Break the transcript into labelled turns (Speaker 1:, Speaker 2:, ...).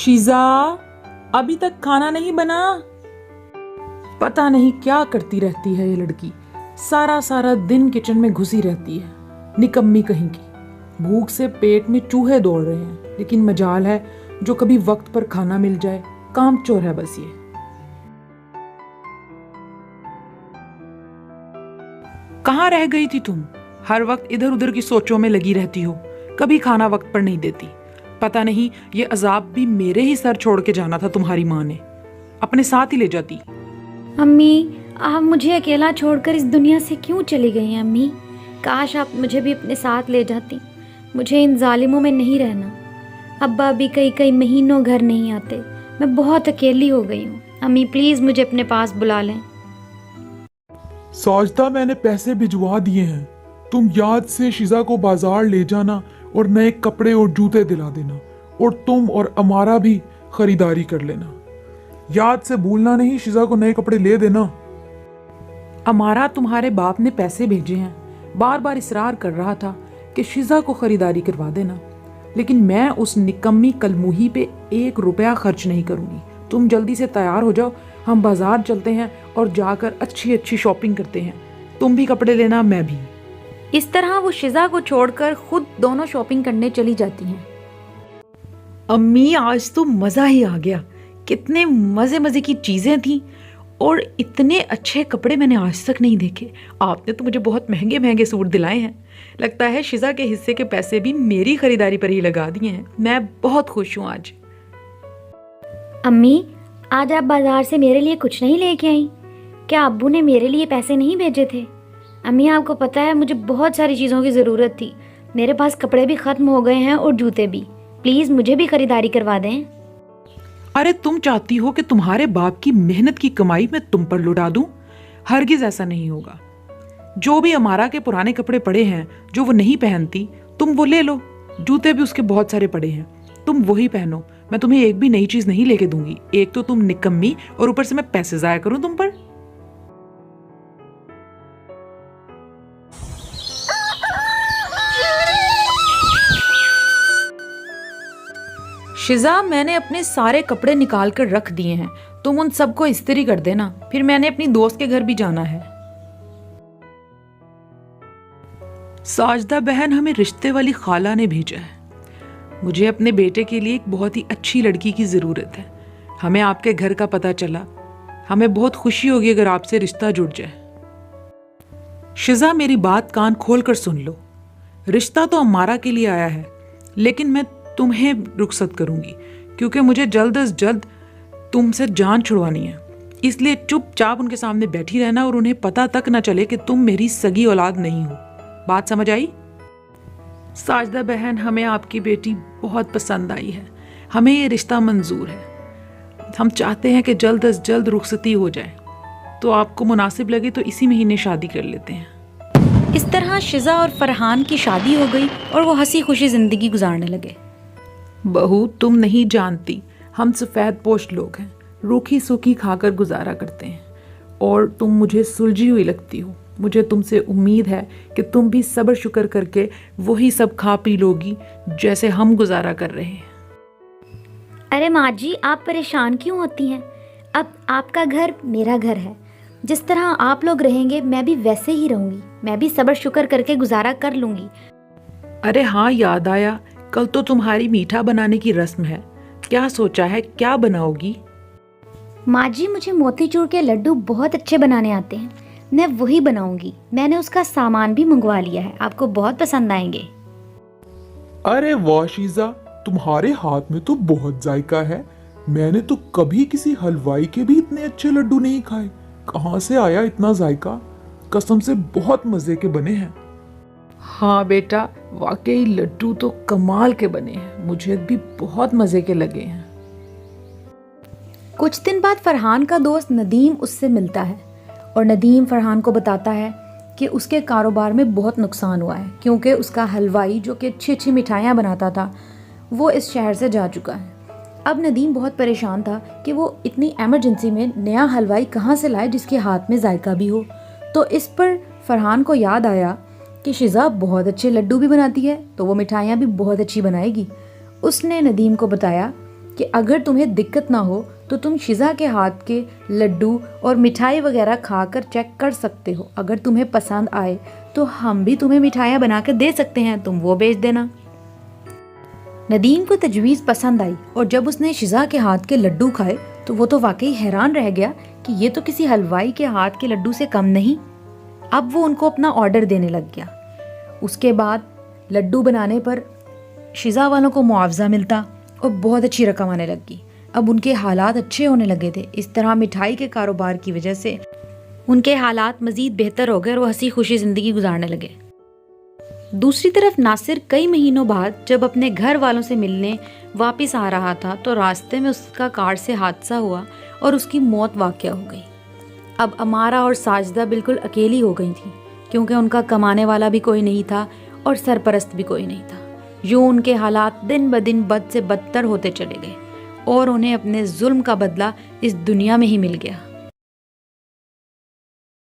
Speaker 1: शीजा, अभी तक खाना नहीं बना? पता नहीं क्या करती रहती है ये लड़की। सारा सारा दिन किचन में घुसी रहती है, निकम्मी कहीं की। भूख से पेट में चूहे दौड़ रहे हैं, लेकिन मजाल है जो कभी वक्त पर खाना मिल जाए। काम चोर है बस ये। कहाँ रह गई थी तुम? हर वक्त इधर उधर की सोचों में लगी रहती हो, कभी खाना वक्त पर नहीं देती। पता नहीं ये अजाब भी मेरे ही सर छोड़ के जाना था तुम्हारी माँ ने, अपने साथ ही ले जाती।
Speaker 2: अम्मी, आप मुझे अकेला छोड़कर इस दुनिया से क्यों चली गई हैं अम्मी? काश आप मुझे भी अपने साथ ले जाती। मुझे इन जालिमों में नहीं रहना। अब्बा भी कई कई महीनों घर नहीं आते। मैं बहुत अकेली हो गई हूँ। अम्मी प्लीज़ मुझे अपने पास बुला लें।
Speaker 3: साजदा, मैंने पैसे भिजवा दिए हैं। तुम याद से शिजा को बाजार ले जाना और नए कपड़े और जूते दिला देना, और तुम और अमारा भी खरीदारी कर लेना। याद से भूलना नहीं, शिजा को नए कपड़े ले देना।
Speaker 1: अमारा तुम्हारे बाप ने पैसे भेजे हैं। बार बार इसरार कर रहा था कि शिजा को खरीदारी करवा देना, लेकिन मैं उस निकम्मी कलमुही पे 1 रुपया खर्च नहीं करूंगी। तुम जल्दी से तैयार हो जाओ, हम बाजार चलते हैं और जाकर अच्छी अच्छी शॉपिंग करते हैं। तुम भी कपड़े लेना, मैं भी।
Speaker 2: इस तरह वो शिजा को छोड़कर खुद दोनों शॉपिंग करने चली जाती हैं।
Speaker 1: अम्मी, आज तो मज़ा ही आ गया। कितने मज़े मज़े की चीज़ें थीं और इतने अच्छे कपड़े मैंने आज तक नहीं देखे। आपने तो मुझे बहुत महंगे महंगे सूट दिलाए हैं। लगता है शिजा के हिस्से के पैसे भी मेरी खरीदारी पर ही लगा दिए हैं। मैं बहुत खुश हूँ आज।
Speaker 2: अम्मी, आज आप बाजार से मेरे लिए कुछ नहीं लेके आई? क्या अब्बू ने मेरे लिए पैसे नहीं भेजे थे? अम्मी, आपको पता है मुझे बहुत सारी चीज़ों की ज़रूरत थी। मेरे पास कपड़े भी ख़त्म हो गए हैं और जूते भी। प्लीज़ मुझे भी खरीदारी करवा दें।
Speaker 1: अरे, तुम चाहती हो कि तुम्हारे बाप की मेहनत की कमाई मैं तुम पर लुटा दूं? हरगिज ऐसा नहीं होगा। जो भी अमारा के पुराने कपड़े पड़े हैं जो वो नहीं पहनती, तुम वो ले लो। जूते भी उसके बहुत सारे पड़े हैं, तुम वही पहनो। मैं तुम्हें एक भी नई चीज नहीं लेके दूंगी। एक तो तुम निकम्मी, और ऊपर से मैं पैसे जाया करूं तुम पर। शिजा, मैंने अपने सारे कपड़े निकाल कर रख दिए हैं। तुम उन सबको इस्त्री कर देना, फिर मैंने अपनी दोस्त के घर भी जाना है। साजदा बहन, हमें रिश्ते वाली खाला ने भेजा है। मुझे अपने बेटे के लिए एक बहुत ही अच्छी लड़की की ज़रूरत है। हमें आपके घर का पता चला। हमें बहुत खुशी होगी अगर आपसे रिश्ता जुड़ जाए। शिजा, मेरी बात कान खोल कर सुन लो। रिश्ता तो अमारा के लिए आया है, लेकिन मैं तुम्हें रुखसत करूंगी, क्योंकि मुझे जल्द अज जल्द तुमसे जान छुड़वानी है। इसलिए चुपचाप उनके सामने बैठी रहना और उन्हें पता तक न चले कि तुम मेरी सगी औलाद नहीं हो। बात समझ आई? साजदा बहन, हमें आपकी बेटी बहुत पसंद आई है। हमें ये रिश्ता मंजूर है। हम चाहते हैं कि जल्द अज जल्द रुखसती हो जाए। तो आपको मुनासिब लगे तो इसी महीने शादी कर लेते हैं।
Speaker 2: इस तरह शिजा और फरहान की शादी हो गई और वो हंसी खुशी ज़िंदगी गुजारने लगे।
Speaker 1: बहू, तुम नहीं जानती, हम सफ़ेद पोश लोग हैं। रूखी सूखी खाकर गुजारा करते हैं, और तुम मुझे सुलझी हुई लगती हो। मुझे तुमसे उम्मीद है कि तुम भी सब्र शुक्र करके वही सब खा पी लोगी जैसे हम गुजारा कर रहे हैं।
Speaker 2: अरे माँ जी, आप परेशान क्यों होती हैं? अब आपका घर मेरा घर है। जिस तरह आप लोग रहेंगे मैं भी वैसे ही रहूँगी। मैं भी सब्र शुक्र करके गुजारा कर लूँगी।
Speaker 1: अरे हाँ, याद आया, कल तो तुम्हारी मीठा बनाने की रस्म है। क्या सोचा है, क्या बनाओगी?
Speaker 2: माँ जी, मुझे मोतीचूर के लड्डू बहुत अच्छे बनाने आते हैं। मैं वही बनाऊंगी। मैंने उसका सामान भी मंगवा लिया है, आपको बहुत पसंद आएंगे।
Speaker 3: अरे वाह शीजा, तुम्हारे हाथ में तो बहुत जायका है। मैंने तो कभी किसी हलवाई के भी इतने अच्छे लड्डू नहीं खाए। कहाँ से आया इतना जायका? कसम से बहुत मजे के बने हैं।
Speaker 1: हाँ बेटा, वाकई लड्डू तो कमाल के बने हैं। मुझे भी बहुत मजे के लगे हैं।
Speaker 2: कुछ दिन बाद फरहान का दोस्त नदीम उससे मिलता है और नदीम फरहान को बताता है कि उसके कारोबार में बहुत नुकसान हुआ है, क्योंकि उसका हलवाई जो कि अच्छी अच्छी मिठाइयाँ बनाता था वो इस शहर से जा चुका है। अब नदीम बहुत परेशान था कि वो इतनी एमरजेंसी में नया हलवाई कहाँ से लाए जिसके हाथ में जायका भी हो। तो इस पर फरहान को याद आया कि शिजा बहुत अच्छे लड्डू भी बनाती है, तो वो मिठाइयाँ भी बहुत अच्छी बनाएगी। उसने नदीम को बताया کہ اگر تمہیں دقت نہ ہو تو تم شزا کے ہاتھ کے لڈو اور مٹھائی وغیرہ کھا کر چیک کر سکتے ہو، اگر تمہیں پسند آئے تو ہم بھی تمہیں مٹھائیاں بنا کر دے سکتے ہیں، تم وہ بیچ دینا۔ ندیم کو تجویز پسند آئی اور جب اس نے شزا کے ہاتھ کے لڈو کھائے تو وہ تو واقعی حیران رہ گیا کہ یہ تو کسی حلوائی کے ہاتھ کے لڈو سے کم نہیں۔ اب وہ ان کو اپنا آرڈر دینے لگ گیا۔ اس کے بعد لڈو بنانے پر شزا والوں کو معاوضہ ملتا اور بہت اچھی رقم آنے لگی۔ اب ان کے حالات اچھے ہونے لگے تھے۔ اس طرح مٹھائی کے کاروبار کی وجہ سے ان کے حالات مزید بہتر ہو گئے اور وہ ہنسی خوشی زندگی گزارنے لگے۔ دوسری طرف ناصر کئی مہینوں بعد جب اپنے گھر والوں سے ملنے واپس آ رہا تھا تو راستے میں اس کا کار سے حادثہ ہوا اور اس کی موت واقع ہو گئی۔ اب امارہ اور ساجدہ بالکل اکیلی ہو گئی تھیں کیونکہ ان کا کمانے والا بھی کوئی نہیں تھا اور سرپرست بھی کوئی نہیں تھا۔ یوں ان کے حالات دن بدن بد سے بدتر ہوتے چلے گئے اور انہیں اپنے ظلم کا بدلہ اس دنیا میں ہی مل گیا۔